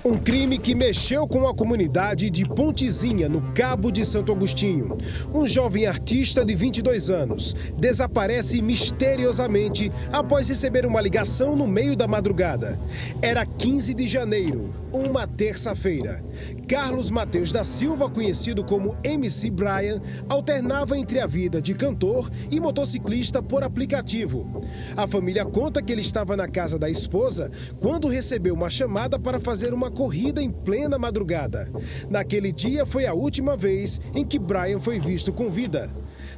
Um crime que mexeu com a comunidade de Pontezinha, no Cabo de Santo Agostinho. Um jovem artista de 22 anos desaparece misteriosamente após receber uma ligação no meio da madrugada. Era 15 de janeiro, uma terça-feira. Carlos Mateus da Silva, conhecido como MC Brian, alternava entre a vida de cantor e motociclista por aplicativo. A família conta que ele estava na casa da esposa quando recebeu uma chamada para fazer uma corrida em plena madrugada. Naquele dia foi a última vez em que Brian foi visto com vida.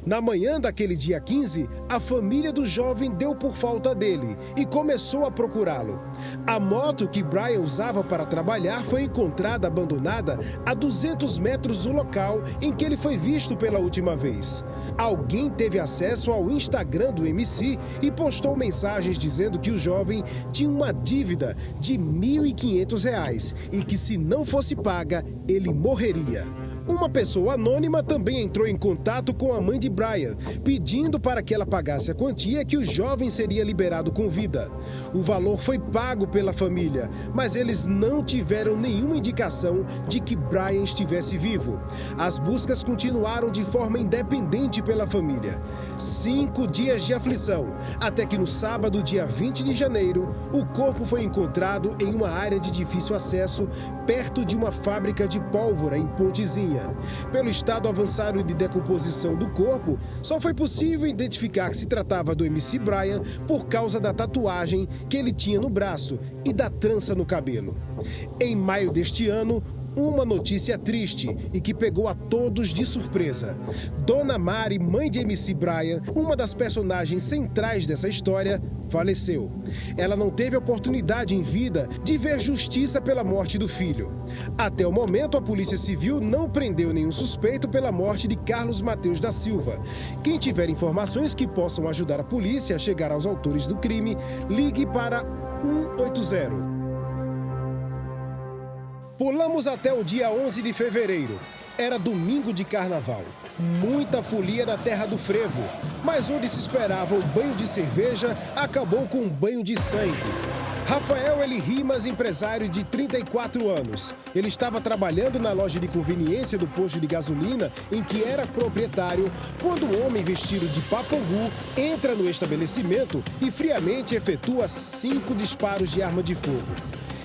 Na manhã daquele dia 15, a família do jovem deu por falta dele e começou a procurá-lo. A moto que Brian usava para trabalhar foi encontrada abandonada a 200 metros do local em que ele foi visto pela última vez. Alguém teve acesso ao Instagram do MC e postou mensagens dizendo que o jovem tinha uma dívida de R$ 1.500 e que, se não fosse paga, ele morreria. Uma pessoa anônima também entrou em contato com a mãe de Brian, pedindo para que ela pagasse a quantia que o jovem seria liberado com vida. O valor foi pago pela família, mas eles não tiveram nenhuma indicação de que Brian estivesse vivo. As buscas continuaram de forma independente pela família. 5 dias de aflição, até que no sábado, dia 20 de janeiro, o corpo foi encontrado em uma área de difícil acesso, perto de uma fábrica de pólvora em Pontezinha. Pelo estado avançado de decomposição do corpo, só foi possível identificar que se tratava do MC Brian por causa da tatuagem que ele tinha no braço e da trança no cabelo. Em maio deste ano, uma notícia triste e que pegou a todos de surpresa. Dona Mari, mãe de MC Brian, uma das personagens centrais dessa história, faleceu. Ela não teve oportunidade em vida de ver justiça pela morte do filho. Até o momento, a Polícia Civil não prendeu nenhum suspeito pela morte de Carlos Mateus da Silva. Quem tiver informações que possam ajudar a polícia a chegar aos autores do crime, ligue para 180. Pulamos até o dia 11 de fevereiro. Era domingo de carnaval. Muita folia na terra do frevo. Mas onde se esperava um banho de cerveja, acabou com um banho de sangue. Rafael Eli Rimas, empresário de 34 anos. Ele estava trabalhando na loja de conveniência do posto de gasolina em que era proprietário, quando um homem vestido de papangu entra no estabelecimento e friamente efetua 5 disparos de arma de fogo.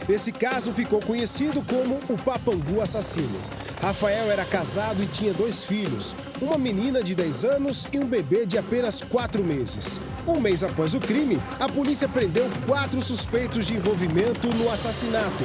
Esse caso ficou conhecido como o Papangu assassino. Rafael era casado e tinha 2 filhos, uma menina de 10 anos e um bebê de apenas 4 meses. Um mês após o crime, a polícia prendeu 4 suspeitos de envolvimento no assassinato.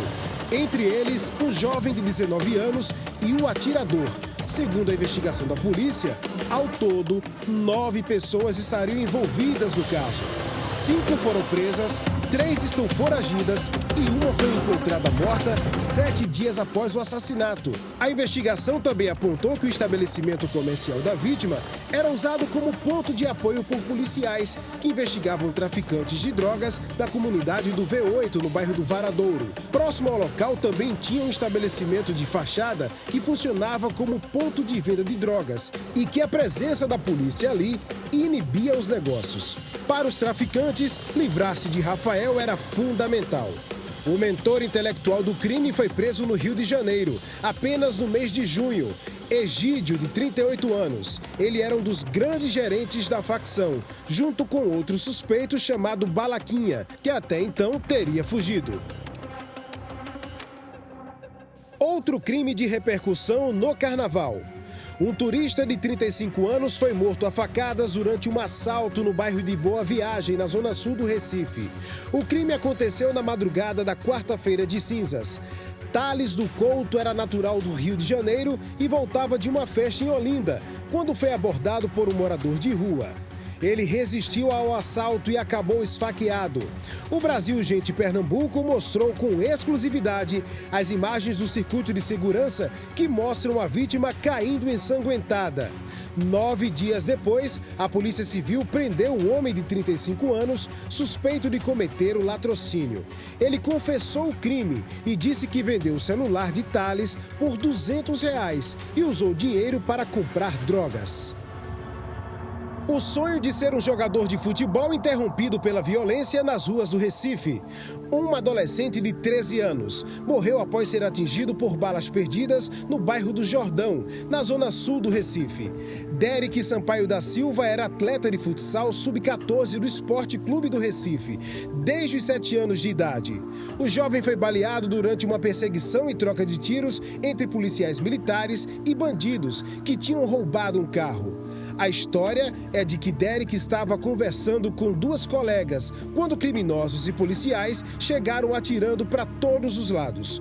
Entre eles, um jovem de 19 anos e o atirador. Segundo a investigação da polícia, ao todo, 9 pessoas estariam envolvidas no caso. 5 foram presas, 3 estão foragidas e uma foi encontrada morta 7 dias após o assassinato. A investigação também apontou que o estabelecimento comercial da vítima era usado como ponto de apoio por policiais que investigavam traficantes de drogas da comunidade do V8, no bairro do Varadouro. Próximo ao local também tinha um estabelecimento de fachada que funcionava como ponto de venda de drogas e que a presença da polícia ali inibia os negócios. Para os traficantes, livrar-se de Rafael era fundamental. O mentor intelectual do crime foi preso no Rio de Janeiro, apenas no mês de junho. Egídio, de 38 anos. Ele era um dos grandes gerentes da facção, junto com outro suspeito chamado Balaquinha, que até então teria fugido. Outro crime de repercussão no carnaval. Um turista de 35 anos foi morto a facadas durante um assalto no bairro de Boa Viagem, na zona sul do Recife. O crime aconteceu na madrugada da quarta-feira de cinzas. Thales do Couto era natural do Rio de Janeiro e voltava de uma festa em Olinda, quando foi abordado por um morador de rua. Ele resistiu ao assalto e acabou esfaqueado. O Brasil Gente Pernambuco mostrou com exclusividade as imagens do circuito de segurança que mostram a vítima caindo ensanguentada. 9 dias depois, a Polícia Civil prendeu um homem de 35 anos suspeito de cometer o latrocínio. Ele confessou o crime e disse que vendeu o celular de Thales por R$ 200 e usou o dinheiro para comprar drogas. O sonho de ser um jogador de futebol interrompido pela violência nas ruas do Recife. Um adolescente de 13 anos morreu após ser atingido por balas perdidas no bairro do Jordão, na zona sul do Recife. Derek Sampaio da Silva era atleta de futsal sub-14 do Esporte Clube do Recife, desde os 7 anos de idade. O jovem foi baleado durante uma perseguição e troca de tiros entre policiais militares e bandidos que tinham roubado um carro. A história é de que Derek estava conversando com duas colegas quando criminosos e policiais chegaram atirando para todos os lados.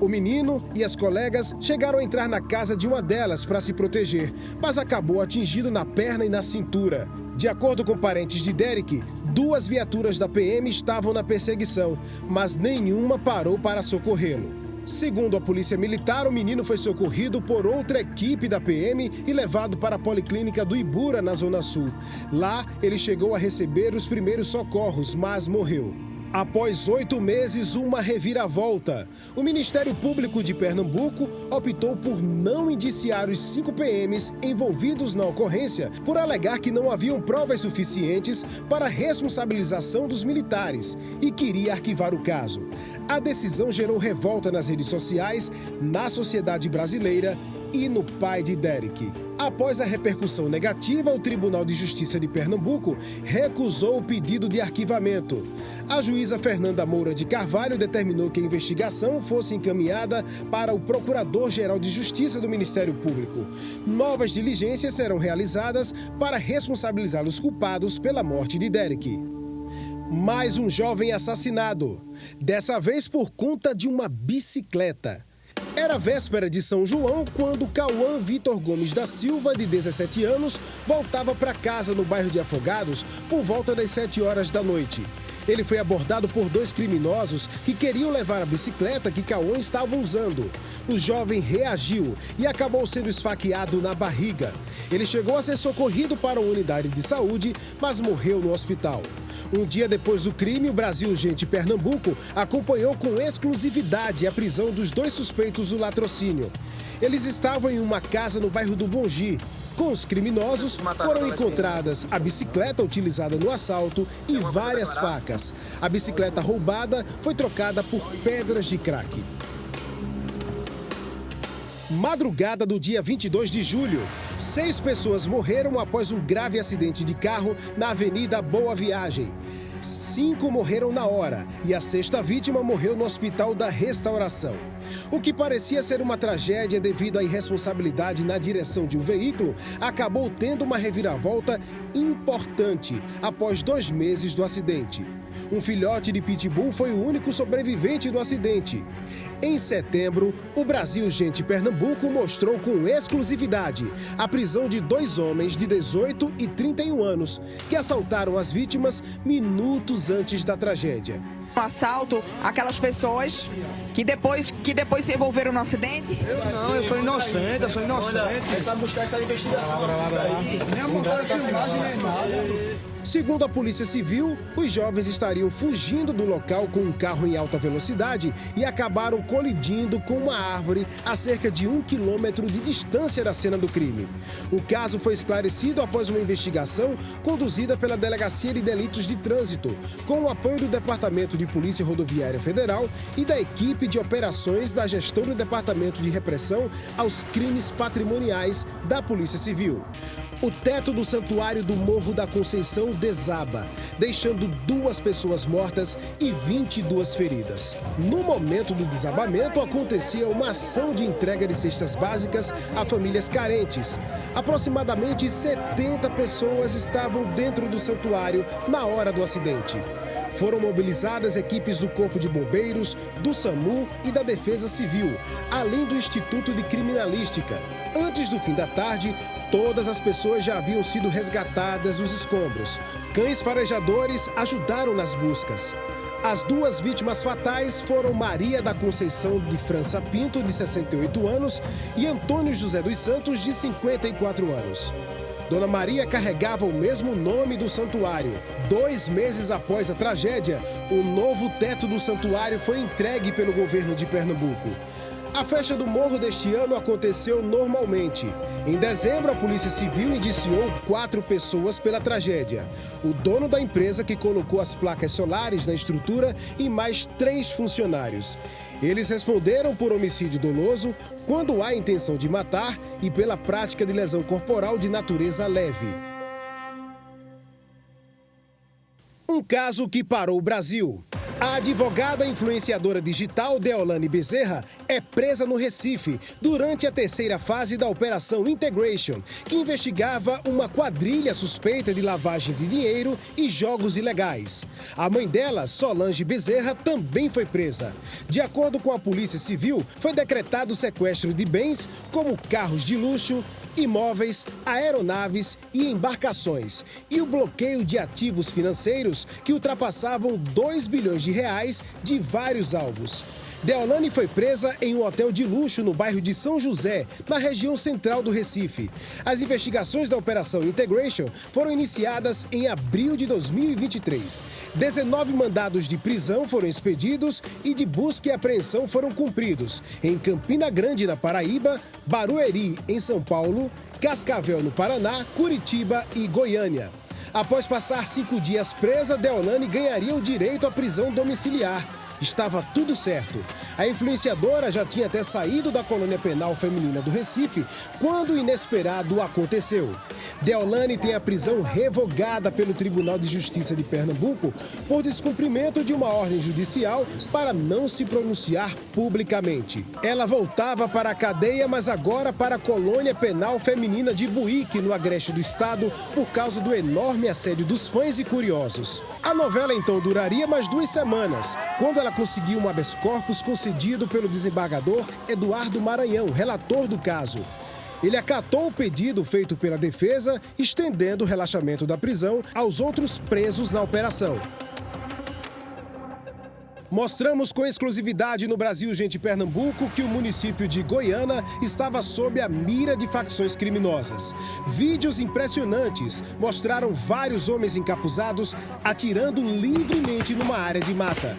O menino e as colegas chegaram a entrar na casa de uma delas para se proteger, mas acabou atingido na perna e na cintura. De acordo com parentes de Derek, 2 viaturas da PM estavam na perseguição, mas nenhuma parou para socorrê-lo. Segundo a polícia militar, o menino foi socorrido por outra equipe da PM e levado para a Policlínica do Ibura, na Zona Sul. Lá, ele chegou a receber os primeiros socorros, mas morreu. Após 8 meses, uma reviravolta. O Ministério Público de Pernambuco optou por não indiciar os 5 PMs envolvidos na ocorrência por alegar que não haviam provas suficientes para a responsabilização dos militares e queria arquivar o caso. A decisão gerou revolta nas redes sociais, na sociedade brasileira e no pai de Derek. Após a repercussão negativa, o Tribunal de Justiça de Pernambuco recusou o pedido de arquivamento. A juíza Fernanda Moura de Carvalho determinou que a investigação fosse encaminhada para o Procurador-Geral de Justiça do Ministério Público. Novas diligências serão realizadas para responsabilizar os culpados pela morte de Derek. Mais um jovem assassinado, dessa vez por conta de uma bicicleta. Era véspera de São João quando Cauã Vitor Gomes da Silva, de 17 anos, voltava para casa no bairro de Afogados por volta das 7 horas da noite. Ele foi abordado por 2 criminosos que queriam levar a bicicleta que Cauã estava usando. O jovem reagiu e acabou sendo esfaqueado na barriga. Ele chegou a ser socorrido para uma unidade de saúde, mas morreu no hospital. Um dia depois do crime, o Brasil Urgente Pernambuco acompanhou com exclusividade a prisão dos 2 suspeitos do latrocínio. Eles estavam em uma casa no bairro do Bongi. Com os criminosos, foram encontradas a bicicleta utilizada no assalto e várias facas. A bicicleta roubada foi trocada por pedras de crack. Madrugada do dia 22 de julho, 6 pessoas morreram após um grave acidente de carro na Avenida Boa Viagem. 5 morreram na hora e a 6ª vítima morreu no Hospital da Restauração. O que parecia ser uma tragédia devido à irresponsabilidade na direção de um veículo acabou tendo uma reviravolta importante após 2 meses do acidente. Um filhote de pitbull foi o único sobrevivente do acidente. Em setembro, o Brasil Urgente Pernambuco mostrou com exclusividade a prisão de 2 homens de 18 e 31 anos que assaltaram as vítimas minutos antes da tragédia. Um assalto, aquelas pessoas que depois se envolveram no acidente? Eu sou inocente, É só buscar essa investigação. Nem a montar a filmagem, nem nada. Segundo a Polícia Civil, os jovens estariam fugindo do local com um carro em alta velocidade e acabaram colidindo com uma árvore a cerca de 1 quilômetro de distância da cena do crime. O caso foi esclarecido após uma investigação conduzida pela Delegacia de Delitos de Trânsito, com o apoio do Departamento de Polícia Rodoviária Federal e da equipe de operações da gestão do Departamento de Repressão aos Crimes Patrimoniais da Polícia Civil. O teto do santuário do Morro da Conceição desaba, deixando 2 pessoas mortas e 22 feridas. No momento do desabamento, acontecia uma ação de entrega de cestas básicas a famílias carentes. Aproximadamente 70 pessoas estavam dentro do santuário na hora do acidente. Foram mobilizadas equipes do Corpo de Bombeiros, do SAMU e da Defesa Civil, além do Instituto de Criminalística. Antes do fim da tarde, todas as pessoas já haviam sido resgatadas dos escombros. Cães farejadores ajudaram nas buscas. As 2 vítimas fatais foram Maria da Conceição de França Pinto, de 68 anos, e Antônio José dos Santos, de 54 anos. Dona Maria carregava o mesmo nome do santuário. 2 meses após a tragédia, o novo teto do santuário foi entregue pelo governo de Pernambuco. A festa do Morro deste ano aconteceu normalmente. Em dezembro, a Polícia Civil indiciou 4 pessoas pela tragédia. O dono da empresa que colocou as placas solares na estrutura e mais 3 funcionários. Eles responderam por homicídio doloso, quando há intenção de matar, e pela prática de lesão corporal de natureza leve. Um caso que parou o Brasil. A advogada influenciadora digital Deolane Bezerra é presa no Recife durante a 3ª fase da Operação Integration, que investigava uma quadrilha suspeita de lavagem de dinheiro e jogos ilegais. A mãe dela, Solange Bezerra, também foi presa. De acordo com a Polícia Civil, foi decretado o sequestro de bens como carros de luxo, imóveis, aeronaves e embarcações, e o bloqueio de ativos financeiros que ultrapassavam 2 bilhões de reais de vários alvos. Deolane foi presa em um hotel de luxo no bairro de São José, na região central do Recife. As investigações da Operação Integration foram iniciadas em abril de 2023. 19 mandados de prisão foram expedidos e de busca e apreensão foram cumpridos em Campina Grande, na Paraíba, Barueri, em São Paulo, Cascavel, no Paraná, Curitiba e Goiânia. Após passar 5 dias presa, Deolane ganharia o direito à prisão domiciliar. Estava tudo certo. A influenciadora já tinha até saído da colônia penal feminina do Recife quando o inesperado aconteceu. Deolane tem a prisão revogada pelo Tribunal de Justiça de Pernambuco por descumprimento de uma ordem judicial para não se pronunciar publicamente. Ela voltava para a cadeia, mas agora para a colônia penal feminina de Buíque, no Agreste do Estado, por causa do enorme assédio dos fãs e curiosos. A novela então duraria mais 2 semanas, quando ela conseguiu um habeas corpus concedido pelo desembargador Eduardo Maranhão, relator do caso. Ele acatou o pedido feito pela defesa, estendendo o relaxamento da prisão aos outros presos na operação. Mostramos com exclusividade no Brasil Gente Pernambuco que o município de Goiânia estava sob a mira de facções criminosas. Vídeos impressionantes mostraram vários homens encapuzados atirando livremente numa área de mata.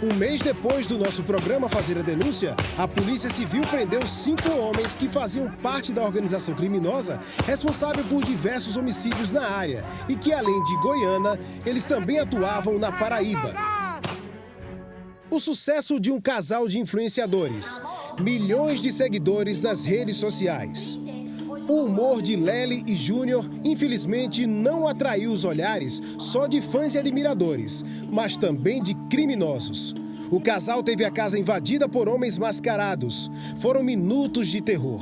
Um mês depois do nosso programa fazer a denúncia, a Polícia Civil prendeu 5 homens que faziam parte da organização criminosa responsável por diversos homicídios na área e que, além de Goiânia, eles também atuavam na Paraíba. O sucesso de um casal de influenciadores. Milhões de seguidores nas redes sociais. O humor de Lely e Júnior, infelizmente, não atraiu os olhares só de fãs e admiradores, mas também de criminosos. O casal teve a casa invadida por homens mascarados. Foram minutos de terror.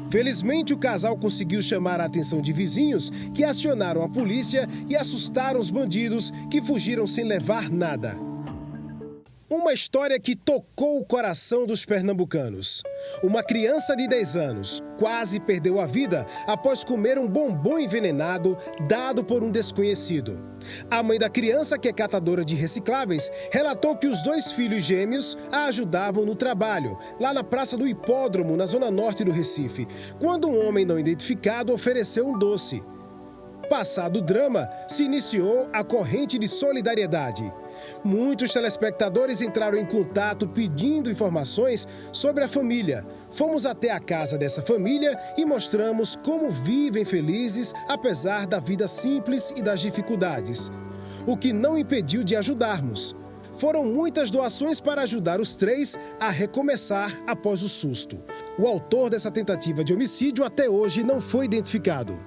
Felizmente, o casal conseguiu chamar a atenção de vizinhos que acionaram a polícia e assustaram os bandidos que fugiram sem levar nada. Uma história que tocou o coração dos pernambucanos. Uma criança de 10 anos quase perdeu a vida após comer um bombom envenenado dado por um desconhecido. A mãe da criança, que é catadora de recicláveis, relatou que os 2 filhos gêmeos a ajudavam no trabalho, lá na Praça do Hipódromo, na zona norte do Recife, quando um homem não identificado ofereceu um doce. Passado o drama, se iniciou a corrente de solidariedade. Muitos telespectadores entraram em contato pedindo informações sobre a família. Fomos até a casa dessa família e mostramos como vivem felizes, apesar da vida simples e das dificuldades. O que não impediu de ajudarmos. Foram muitas doações para ajudar os 3 a recomeçar após o susto. O autor dessa tentativa de homicídio até hoje não foi identificado.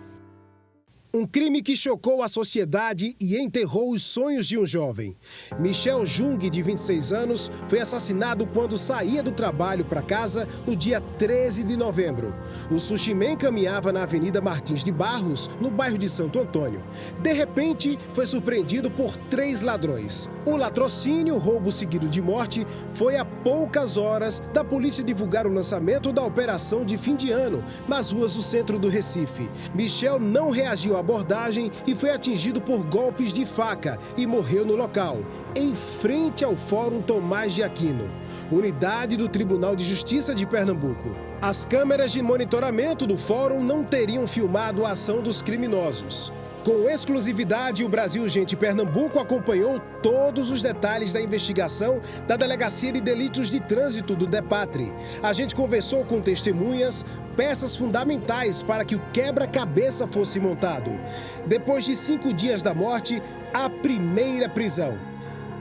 Um crime que chocou a sociedade e enterrou os sonhos de um jovem. Michel Jung, de 26 anos, foi assassinado quando saía do trabalho para casa no dia 13 de novembro. O Sushi Man caminhava na Avenida Martins de Barros, no bairro de Santo Antônio. De repente, foi surpreendido por 3 ladrões. O latrocínio, roubo seguido de morte, foi a poucas horas da polícia divulgar o lançamento da operação de fim de ano nas ruas do centro do Recife. Michel não reagiu à abordagem e foi atingido por golpes de faca e morreu no local, em frente ao Fórum Tomás de Aquino, unidade do Tribunal de Justiça de Pernambuco. As câmeras de monitoramento do fórum não teriam filmado a ação dos criminosos. Com exclusividade, o Brasil Urgente Pernambuco acompanhou todos os detalhes da investigação da Delegacia de Delitos de Trânsito do DEPATRE. A gente conversou com testemunhas, peças fundamentais para que o quebra-cabeça fosse montado. Depois de 5 dias da morte, a primeira prisão.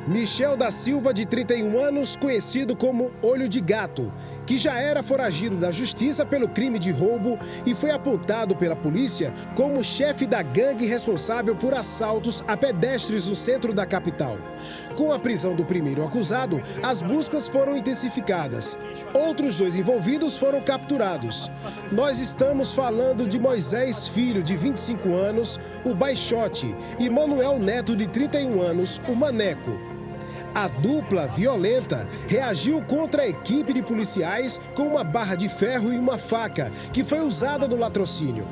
Michel da Silva, de 31 anos, conhecido como Olho de Gato, que já era foragido da justiça pelo crime de roubo e foi apontado pela polícia como chefe da gangue responsável por assaltos a pedestres no centro da capital. Com a prisão do primeiro acusado, as buscas foram intensificadas. Outros 2 envolvidos foram capturados. Nós estamos falando de Moisés Filho, de 25 anos, o Baixote, e Manuel Neto, de 31 anos, o Maneco. A dupla violenta reagiu contra a equipe de policiais com uma barra de ferro e uma faca, que foi usada no latrocínio.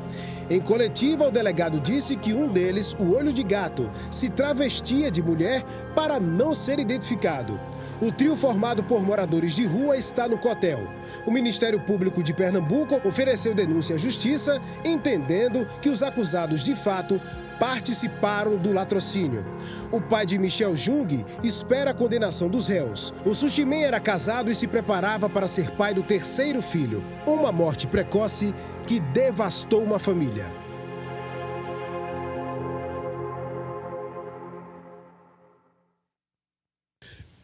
Em coletiva, o delegado disse que um deles, o Olho de Gato, se travestia de mulher para não ser identificado. O trio formado por moradores de rua está no cotel. O Ministério Público de Pernambuco ofereceu denúncia à Justiça, entendendo que os acusados, de fato, participaram do latrocínio. O pai de Michel Jung espera a condenação dos réus. O Sushimen era casado e se preparava para ser pai do 3º filho. Uma morte precoce que devastou uma família.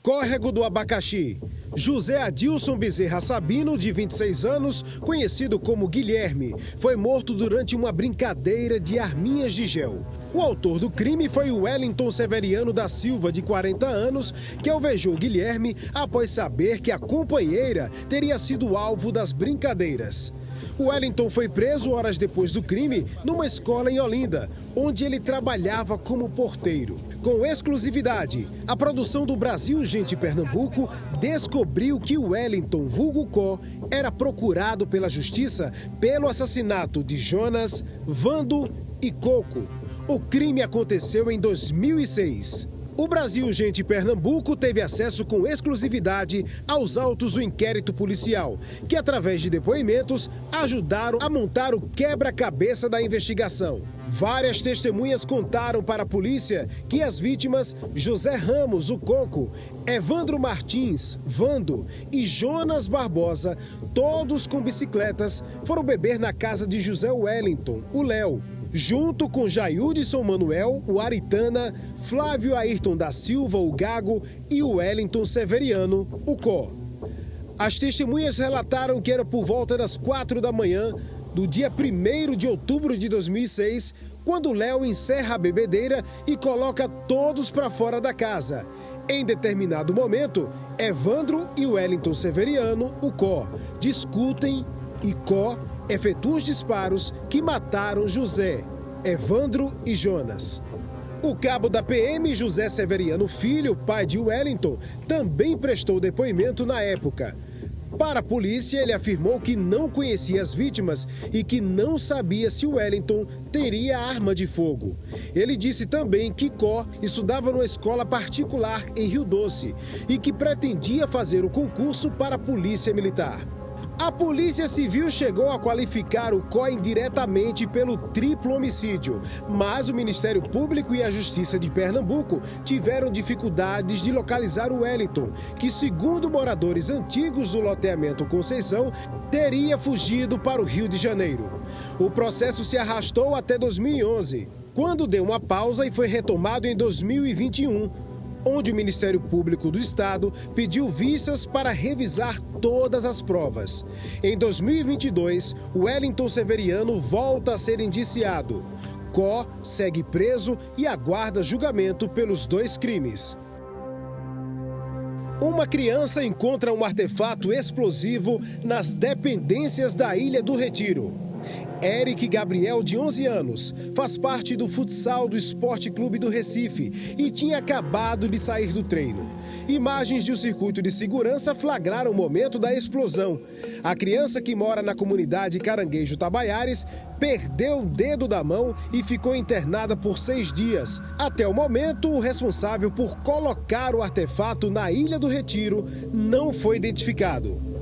Córrego do Abacaxi. José Adilson Bezerra Sabino, de 26 anos, conhecido como Guilherme, foi morto durante uma brincadeira de arminhas de gel. O autor do crime foi o Wellington Severiano da Silva, de 40 anos, que alvejou Guilherme após saber que a companheira teria sido alvo das brincadeiras. O Wellington foi preso horas depois do crime numa escola em Olinda, onde ele trabalhava como porteiro. Com exclusividade, a produção do Brasil Urgente Pernambuco descobriu que o Wellington, vulgo Có, era procurado pela justiça pelo assassinato de Jonas, Vando e Coco. O crime aconteceu em 2006. O Brasil Urgente Pernambuco teve acesso com exclusividade aos autos do inquérito policial, que através de depoimentos ajudaram a montar o quebra-cabeça da investigação. Várias testemunhas contaram para a polícia que as vítimas, José Ramos, o Coco, Evandro Martins, Vando e Jonas Barbosa, todos com bicicletas, foram beber na casa de José Wellington, o Léo, junto com Jaildson Manuel, o Aritana, Flávio Ayrton da Silva, o Gago, e o Wellington Severiano, o Có. As testemunhas relataram que era por volta das 4 da manhã do dia 1º de outubro de 2006, quando Léo encerra a bebedeira e coloca todos para fora da casa. Em determinado momento, Evandro e Wellington Severiano, o Có, discutem e Có efetua os disparos que mataram José, Evandro e Jonas. O cabo da PM, José Severiano Filho, pai de Wellington, também prestou depoimento na época. Para a polícia, ele afirmou que não conhecia as vítimas e que não sabia se Wellington teria arma de fogo. Ele disse também que Có estudava numa escola particular em Rio Doce e que pretendia fazer o concurso para a Polícia Militar. A Polícia Civil chegou a qualificar o Có indiretamente pelo triplo homicídio, mas o Ministério Público e a Justiça de Pernambuco tiveram dificuldades de localizar o Wellington, que, segundo moradores antigos do loteamento Conceição, teria fugido para o Rio de Janeiro. O processo se arrastou até 2011, quando deu uma pausa e foi retomado em 2021. Onde o Ministério Público do Estado pediu vistas para revisar todas as provas. Em 2022, Wellington Severiano volta a ser indiciado. Có segue preso e aguarda julgamento pelos 2 crimes. Uma criança encontra um artefato explosivo nas dependências da Ilha do Retiro. Eric Gabriel, de 11 anos, faz parte do futsal do Esporte Clube do Recife e tinha acabado de sair do treino. Imagens de um circuito de segurança flagraram o momento da explosão. A criança, que mora na comunidade Caranguejo Tabaiares, perdeu o dedo da mão e ficou internada por 6 dias. Até o momento, o responsável por colocar o artefato na Ilha do Retiro não foi identificado.